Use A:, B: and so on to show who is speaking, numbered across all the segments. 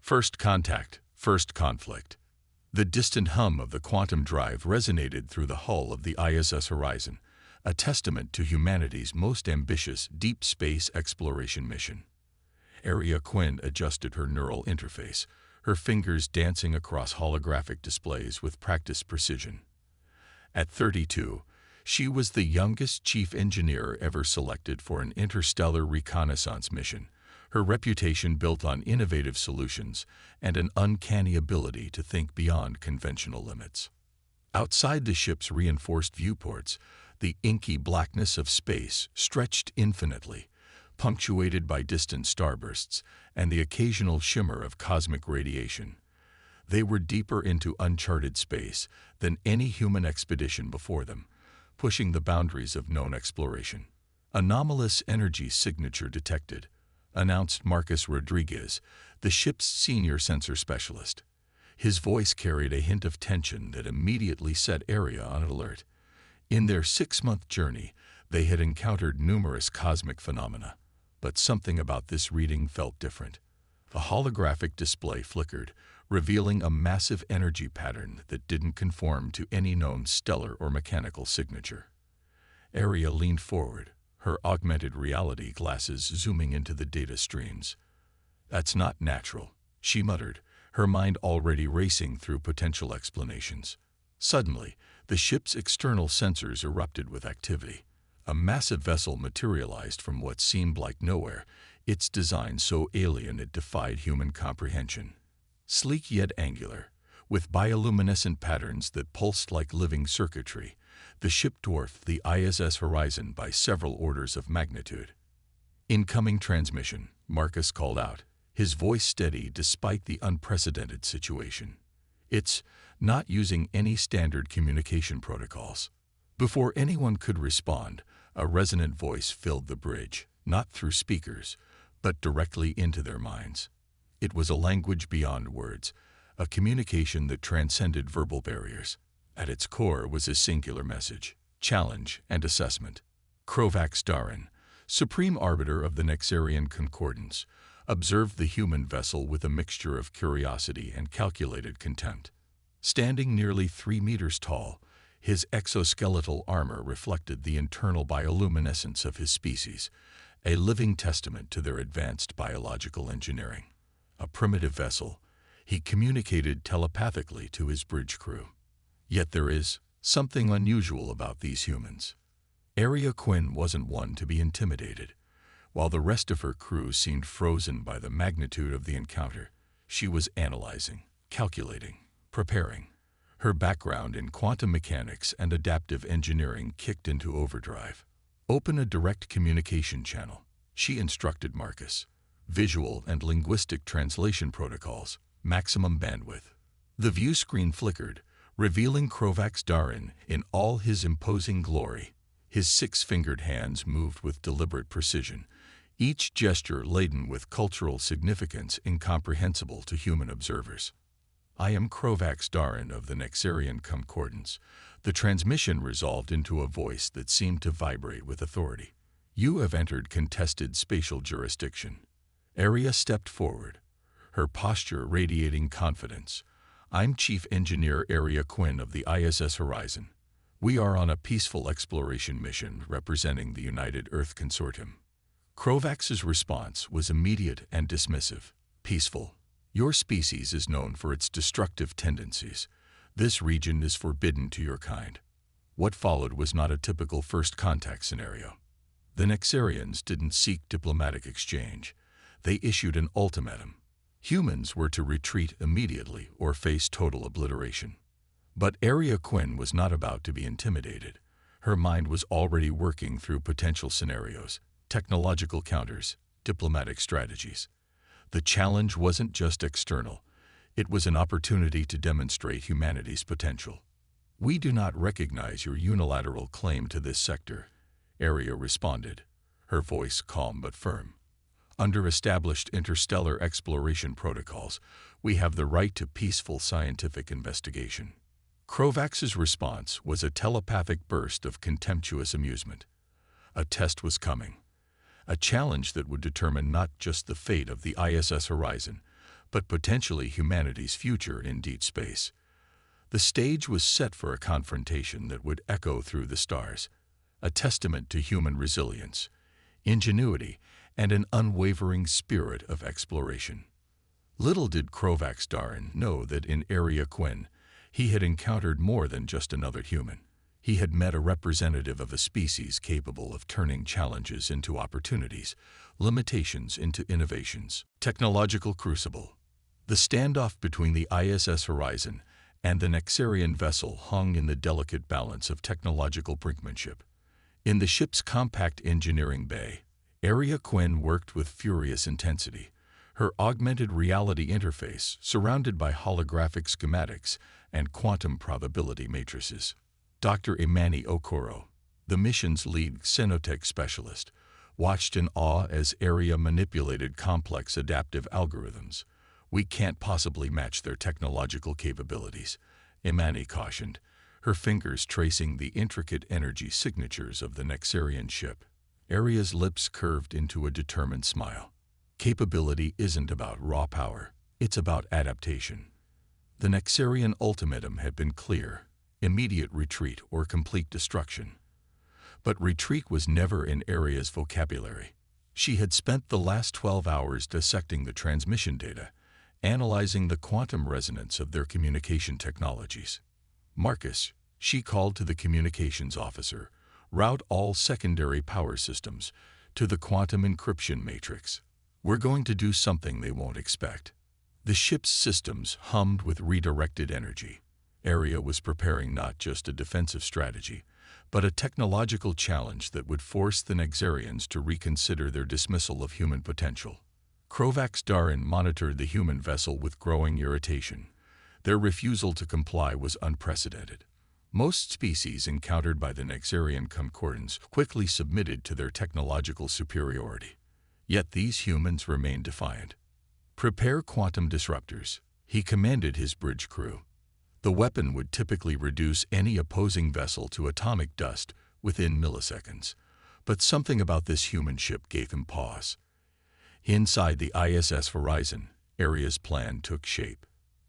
A: First contact, first conflict. The distant hum of the quantum drive resonated through the hull of the ISS Horizon, a testament to humanity's most ambitious deep space exploration mission. Aria Quinn adjusted her neural interface, her fingers dancing across holographic displays with practiced precision. At 32, she was the youngest chief engineer ever selected for an interstellar reconnaissance mission, her reputation built on innovative solutions and an uncanny ability to think beyond conventional limits. Outside the ship's reinforced viewports, the inky blackness of space stretched infinitely, punctuated by distant starbursts and the occasional shimmer of cosmic radiation. They were deeper into uncharted space than any human expedition before them, pushing the boundaries of known exploration. Anomalous energy signature detected, announced Marcus Rodriguez, the ship's senior sensor specialist. His voice carried a hint of tension that immediately set Aria on alert. In their 6-month journey, they had encountered numerous cosmic phenomena, but something about this reading felt different. The holographic display flickered, revealing a massive energy pattern that didn't conform to any known stellar or mechanical signature. Aria leaned forward, her augmented reality glasses zooming into the data streams. "That's not natural," she muttered, her mind already racing through potential explanations. Suddenly, the ship's external sensors erupted with activity. A massive vessel materialized from what seemed like nowhere, its design so alien it defied human comprehension. Sleek yet angular, with bioluminescent patterns that pulsed like living circuitry, the ship dwarfed the ISS Horizon by several orders of magnitude. "Incoming transmission," Marcus called out, his voice steady despite the unprecedented situation. "It's not using any standard communication protocols." Before anyone could respond, a resonant voice filled the bridge, not through speakers, but directly into their minds. It was a language beyond words, a communication that transcended verbal barriers. At its core was a singular message: challenge and assessment. Krovax Darin, supreme arbiter of the Nexarian Concordance, observed the human vessel with a mixture of curiosity and calculated contempt. Standing nearly 3 meters tall, his exoskeletal armor reflected the internal bioluminescence of his species, a living testament to their advanced biological engineering. A primitive vessel, he communicated telepathically to his bridge crew. Yet there is something unusual about these humans. Aria Quinn wasn't one to be intimidated. While the rest of her crew seemed frozen by the magnitude of the encounter, she was analyzing, calculating, preparing. Her background in quantum mechanics and adaptive engineering kicked into overdrive. "Open a direct communication channel," she instructed Marcus. "Visual and linguistic translation protocols, maximum bandwidth." The view screen flickered, revealing Krovax Darin in all his imposing glory. His 6-fingered hands moved with deliberate precision, each gesture laden with cultural significance incomprehensible to human observers. "I am Krovax Darin of the Nexarian Concordance." The transmission resolved into a voice that seemed to vibrate with authority. "You have entered contested spatial jurisdiction." Aria stepped forward, her posture radiating confidence. "I'm Chief Engineer Aria Quinn of the ISS Horizon. We are on a peaceful exploration mission representing the United Earth Consortium." Krovax's response was immediate and dismissive. "Peaceful? Your species is known for its destructive tendencies. This region is forbidden to your kind." What followed was not a typical first contact scenario. The Nexarians didn't seek diplomatic exchange. They issued an ultimatum. Humans were to retreat immediately or face total obliteration. But Aria Quinn was not about to be intimidated. Her mind was already working through potential scenarios, technological counters, diplomatic strategies. The challenge wasn't just external. It was an opportunity to demonstrate humanity's potential. "We do not recognize your unilateral claim to this sector," Aria responded, her voice calm but firm. "Under established interstellar exploration protocols, we have the right to peaceful scientific investigation." Krovax's response was a telepathic burst of contemptuous amusement. A test was coming. A challenge that would determine not just the fate of the ISS Horizon, but potentially humanity's future in deep space. The stage was set for a confrontation that would echo through the stars, a testament to human resilience, ingenuity, and an unwavering spirit of exploration. Little did Kovacs-Darin know that in Area Quinn, he had encountered more than just another human. He had met a representative of a species capable of turning challenges into opportunities, limitations into innovations. Technological crucible. The standoff between the ISS Horizon and the Nexarian vessel hung in the delicate balance of technological brinkmanship. In the ship's compact engineering bay, Area Quinn worked with furious intensity, her augmented reality interface surrounded by holographic schematics and quantum probability matrices. Dr. Imani Okoro, the mission's lead xenotech specialist, watched in awe as Area manipulated complex adaptive algorithms. "We can't possibly match their technological capabilities," Imani cautioned, her fingers tracing the intricate energy signatures of the Nexarian ship. Area's lips curved into a determined smile. Capability isn't about raw power, it's about adaptation. The Nexarian ultimatum had been clear: immediate retreat or complete destruction. But retreat was never in Area's vocabulary. She had spent the last 12 hours dissecting the transmission data, analyzing the quantum resonance of their communication technologies. "Marcus," she called to the communications officer, "route all secondary power systems to the quantum encryption matrix. We're going to do something they won't expect." The ship's systems hummed with redirected energy. Area was preparing not just a defensive strategy, but a technological challenge that would force the Nexarians to reconsider their dismissal of human potential. Kovacs-Darin monitored the human vessel with growing irritation. Their refusal to comply was unprecedented. Most species encountered by the Nexarian Concordance quickly submitted to their technological superiority. Yet these humans remained defiant. "Prepare quantum disruptors," he commanded his bridge crew. The weapon would typically reduce any opposing vessel to atomic dust within milliseconds, but something about this human ship gave him pause. Inside the ISS Horizon, Area's plan took shape.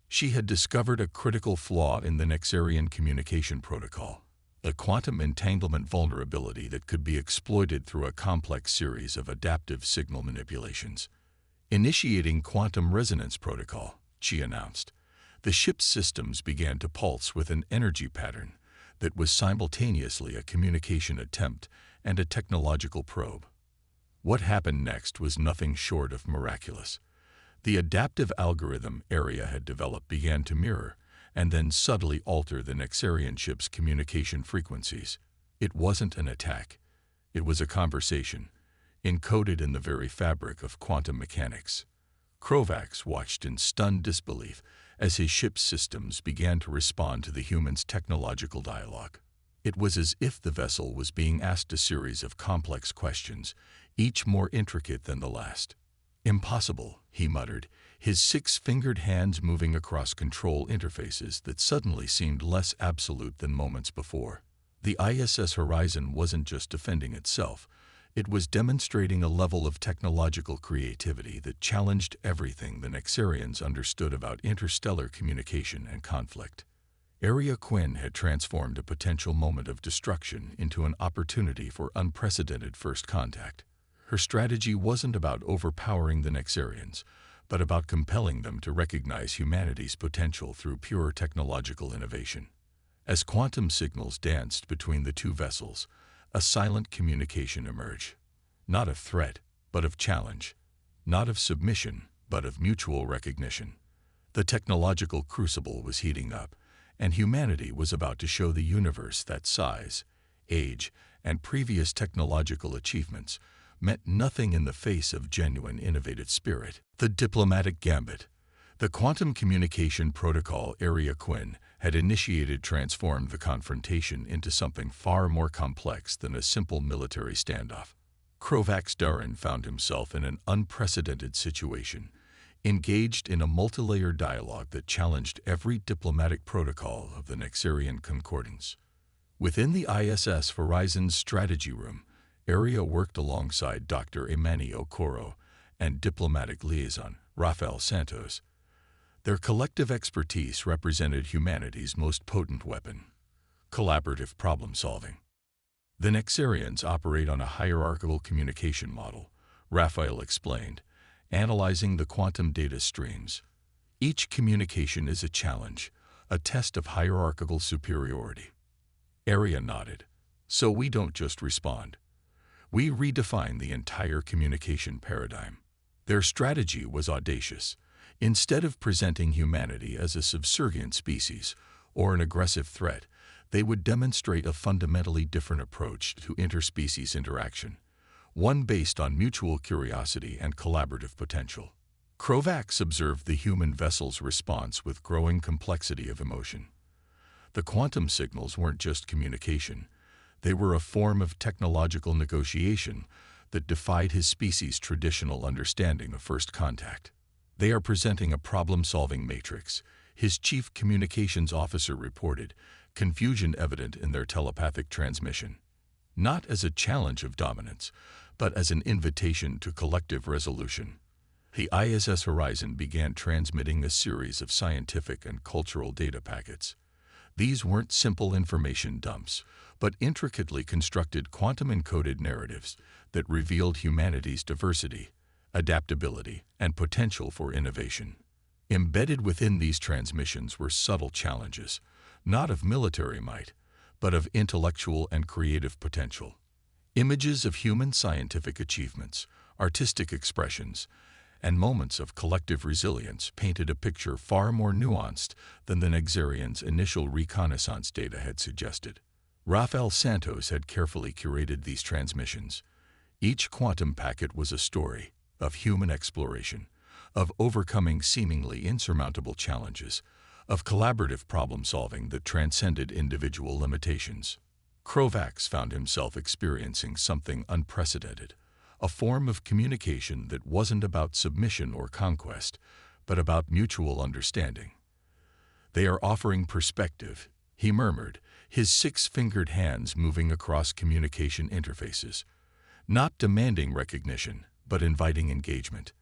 A: She had discovered a critical flaw in the Nexarian communication protocol, a quantum entanglement vulnerability that could be exploited through a complex series of adaptive signal manipulations. "Initiating quantum resonance protocol," she announced. The ship's systems began to pulse with an energy pattern that was simultaneously a communication attempt and a technological probe. What happened next was nothing short of miraculous. The adaptive algorithm Area had developed began to mirror and then subtly alter the Nexarian ship's communication frequencies. It wasn't an attack. It was a conversation, encoded in the very fabric of quantum mechanics. Kovacs watched in stunned disbelief as his ship's systems began to respond to the human's technological dialogue. It was as if the vessel was being asked a series of complex questions, each more intricate than the last. "Impossible," he muttered, his six-fingered hands moving across control interfaces that suddenly seemed less absolute than moments before. The ISS Horizon wasn't just defending itself. It was demonstrating a level of technological creativity that challenged everything the Nexarians understood about interstellar communication and conflict. Area Quinn had transformed a potential moment of destruction into an opportunity for unprecedented first contact. Her strategy wasn't about overpowering the Nexarians, but about compelling them to recognize humanity's potential through pure technological innovation. As quantum signals danced between the two vessels, a silent communication emerged. Not of threat, but of challenge. Not of submission, but of mutual recognition. The technological crucible was heating up, and humanity was about to show the universe that size, age, and previous technological achievements meant nothing in the face of genuine innovative spirit. The diplomatic gambit. The quantum communication protocol Area Quinn had initiated transformed the confrontation into something far more complex than a simple military standoff. Kovacs-Darin found himself in an unprecedented situation, engaged in a multi-layered dialogue that challenged every diplomatic protocol of the Nexarian Concordance. Within the ISS Horizon's strategy room, Area worked alongside Dr. Imani Okoro and diplomatic liaison Rafael Santos. Their collective expertise represented humanity's most potent weapon: collaborative problem-solving. The Nexarians operate on a hierarchical communication model, Raphael explained, analyzing the quantum data streams. Each communication is a challenge, a test of hierarchical superiority. Arya nodded. So we don't just respond. We redefine the entire communication paradigm. Their strategy was audacious. Instead of presenting humanity as a subservient species or an aggressive threat, they would demonstrate a fundamentally different approach to interspecies interaction, one based on mutual curiosity and collaborative potential. Kovacs observed the human vessel's response with growing complexity of emotion. The quantum signals weren't just communication. They were a form of technological negotiation that defied his species' traditional understanding of first contact. They are presenting a problem-solving matrix, his chief communications officer reported, confusion evident in their telepathic transmission. Not as a challenge of dominance, but as an invitation to collective resolution. The ISS Horizon began transmitting a series of scientific and cultural data packets. These weren't simple information dumps, but intricately constructed quantum-encoded narratives that revealed humanity's diversity, adaptability, and potential for innovation. Embedded within these transmissions were subtle challenges, not of military might, but of intellectual and creative potential. Images of human scientific achievements, artistic expressions, and moments of collective resilience painted a picture far more nuanced than the Nexarians' initial reconnaissance data had suggested. Rafael Santos had carefully curated these transmissions. Each quantum packet was a story of human exploration, of overcoming seemingly insurmountable challenges, of collaborative problem-solving that transcended individual limitations. Kovacs found himself experiencing something unprecedented, a form of communication that wasn't about submission or conquest, but about mutual understanding. "They are offering perspective," he murmured, his six-fingered hands moving across communication interfaces, not demanding recognition, but inviting engagement.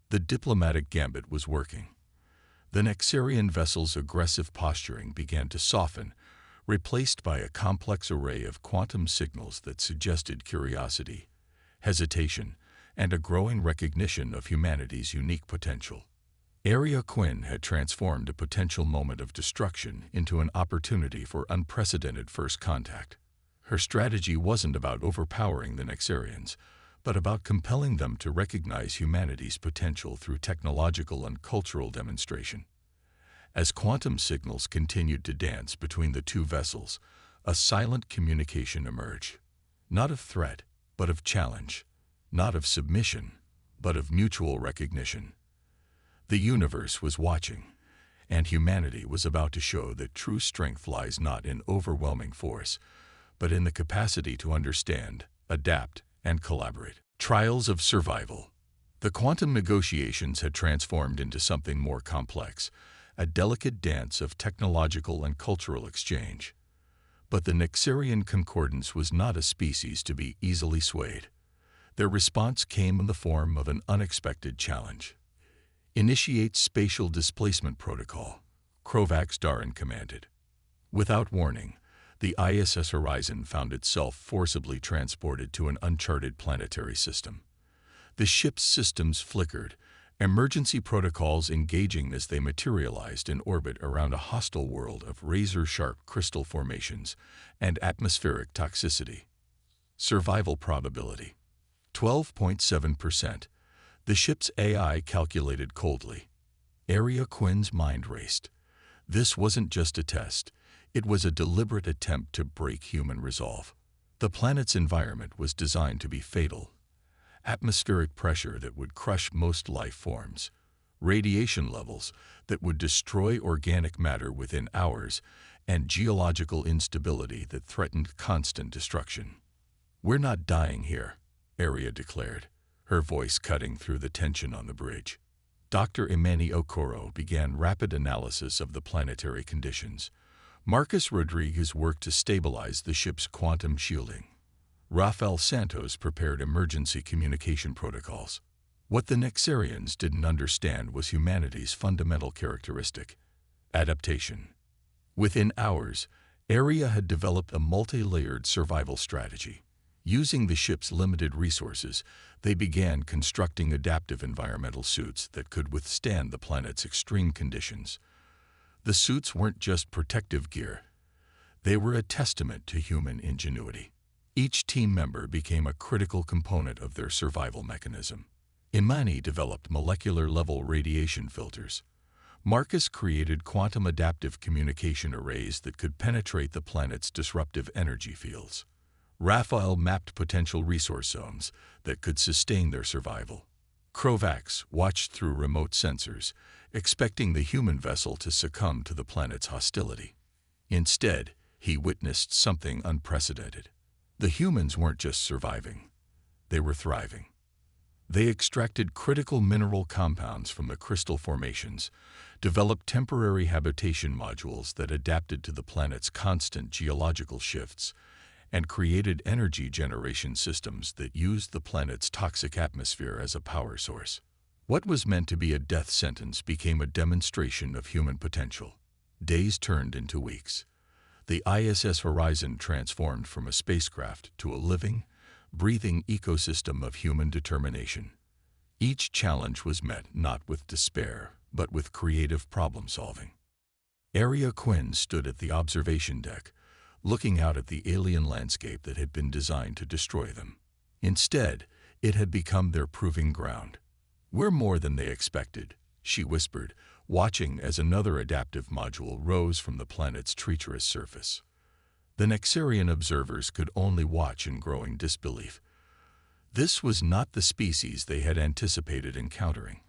A: The diplomatic gambit was working. The Nexarian vessel's aggressive posturing began to soften, replaced by a complex array of quantum signals that suggested curiosity, hesitation, and a growing recognition of humanity's unique potential. Arya Quinn had transformed a potential moment of destruction into an opportunity for unprecedented first contact. Her strategy wasn't about overpowering the Nexarians, but about compelling them to recognize humanity's potential through technological and cultural demonstration. As quantum signals continued to dance between the two vessels, a silent communication emerged. Not of threat, but of challenge. Not of submission, but of mutual recognition. The universe was watching, and humanity was about to show that true strength lies not in overwhelming force, but in the capacity to understand, adapt, and collaborate. Trials of survival. The quantum negotiations had transformed into something more complex, a delicate dance of technological and cultural exchange. But the Nexarian concordance was not a species to be easily swayed. Their response came in the form of an unexpected challenge. "Initiate spatial displacement protocol," Kovacs Darin commanded. Without warning, the ISS Horizon found itself forcibly transported to an uncharted planetary system. The ship's systems flickered, emergency protocols engaging as they materialized in orbit around a hostile world of razor-sharp crystal formations and atmospheric toxicity. Survival probability: 12.7%. The ship's AI calculated coldly. Arya Quinn's mind raced. This wasn't just a test. It was a deliberate attempt to break human resolve. The planet's environment was designed to be fatal. Atmospheric pressure that would crush most life forms. Radiation levels that would destroy organic matter within hours, and geological instability that threatened constant destruction. "We're not dying here," Arya declared, her voice cutting through the tension on the bridge. Dr. Imani Okoro began rapid analysis of the planetary conditions. Marcus Rodriguez worked to stabilize the ship's quantum shielding. Rafael Santos prepared emergency communication protocols. What the Nexarians didn't understand was humanity's fundamental characteristic: adaptation. Within hours, Area had developed a multi-layered survival strategy. Using the ship's limited resources, they began constructing adaptive environmental suits that could withstand the planet's extreme conditions. The suits weren't just protective gear. They were a testament to human ingenuity. Each team member became a critical component of their survival mechanism. Imani developed molecular-level radiation filters. Marcus created quantum adaptive communication arrays that could penetrate the planet's disruptive energy fields. Raphael mapped potential resource zones that could sustain their survival. Krovax watched through remote sensors, expecting the human vessel to succumb to the planet's hostility. Instead, he witnessed something unprecedented. The humans weren't just surviving, they were thriving. They extracted critical mineral compounds from the crystal formations, developed temporary habitation modules that adapted to the planet's constant geological shifts, and created energy generation systems that used the planet's toxic atmosphere as a power source. What was meant to be a death sentence became a demonstration of human potential. Days turned into weeks. The ISS Horizon transformed from a spacecraft to a living, breathing ecosystem of human determination. Each challenge was met not with despair, but with creative problem-solving. Area Quinn stood at the observation deck, looking out at the alien landscape that had been designed to destroy them. Instead, it had become their proving ground. "We're more than they expected," she whispered, watching as another adaptive module rose from the planet's treacherous surface. The Nexarian observers could only watch in growing disbelief. This was not the species they had anticipated encountering.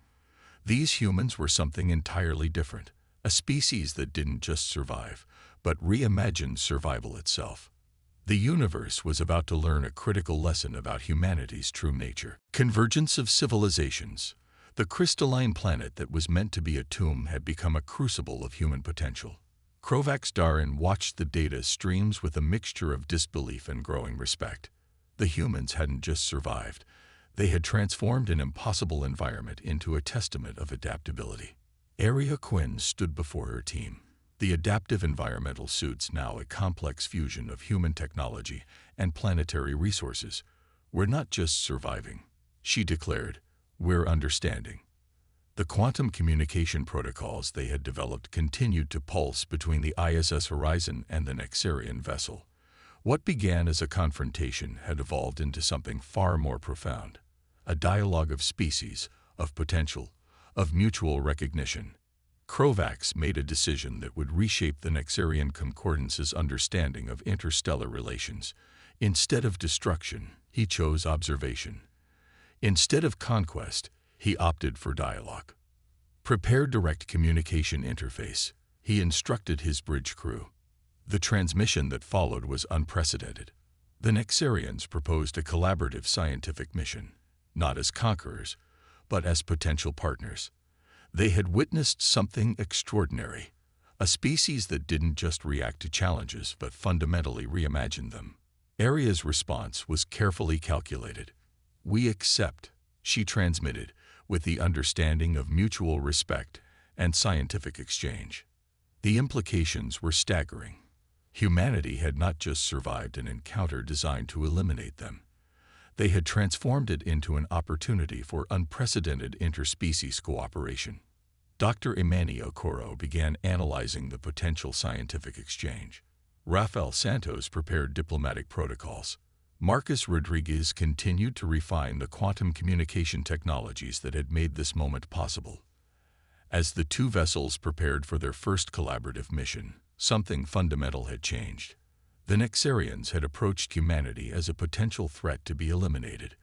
A: These humans were something entirely different, a species that didn't just survive, but reimagined survival itself. The universe was about to learn a critical lesson about humanity's true nature. Convergence of civilizations. The crystalline planet that was meant to be a tomb had become a crucible of human potential. Krovax Darin watched the data streams with a mixture of disbelief and growing respect. The humans hadn't just survived, they had transformed an impossible environment into a testament of adaptability. Area Quinn stood before her team. The adaptive environmental suits, now a complex fusion of human technology and planetary resources, were not just surviving, she declared, we're understanding. The quantum communication protocols they had developed continued to pulse between the ISS Horizon and the Nexarian vessel. What began as a confrontation had evolved into something far more profound, a dialogue of species, of potential, of mutual recognition. Krovax made a decision that would reshape the Nexarian Concordance's understanding of interstellar relations. Instead of destruction, he chose observation. Instead of conquest, he opted for dialogue. Prepare direct communication interface, he instructed his bridge crew. The transmission that followed was unprecedented. The Nexarians proposed a collaborative scientific mission, not as conquerors, but as potential partners. They had witnessed something extraordinary, a species that didn't just react to challenges but fundamentally reimagined them. Area's response was carefully calculated. "We accept," she transmitted, with the understanding of mutual respect and scientific exchange. The implications were staggering. Humanity had not just survived an encounter designed to eliminate them. They had transformed it into an opportunity for unprecedented interspecies cooperation. Dr. Imani Okoro began analyzing the potential scientific exchange. Rafael Santos prepared diplomatic protocols. Marcus Rodriguez continued to refine the quantum communication technologies that had made this moment possible. As the two vessels prepared for their first collaborative mission, something fundamental had changed. The Nexarians had approached humanity as a potential threat to be eliminated.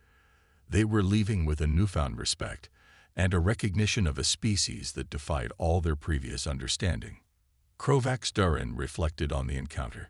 A: They were leaving with a newfound respect and a recognition of a species that defied all their previous understanding. Krovax Darin reflected on the encounter.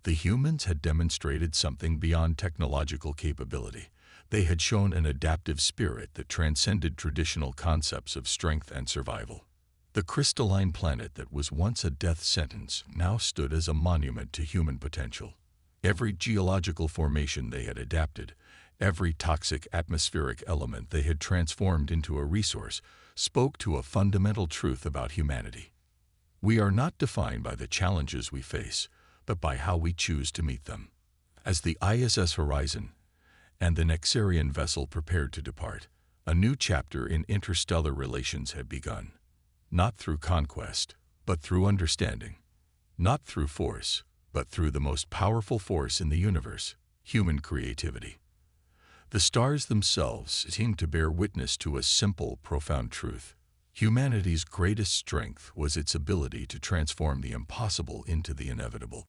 A: The humans had demonstrated something beyond technological capability. They had shown an adaptive spirit that transcended traditional concepts of strength and survival. The crystalline planet that was once a death sentence now stood as a monument to human potential. Every geological formation they had adapted, Every toxic atmospheric element they had transformed into a resource spoke to a fundamental truth about humanity. We are not defined by the challenges we face, but by how we choose to meet them. As the ISS Horizon and the Nexarian vessel prepared to depart, a new chapter in interstellar relations had begun. Not through conquest, but through understanding. Not through force, but through the most powerful force in the universe, human creativity. The stars themselves seemed to bear witness to a simple, profound truth. Humanity's greatest strength was its ability to transform the impossible into the inevitable.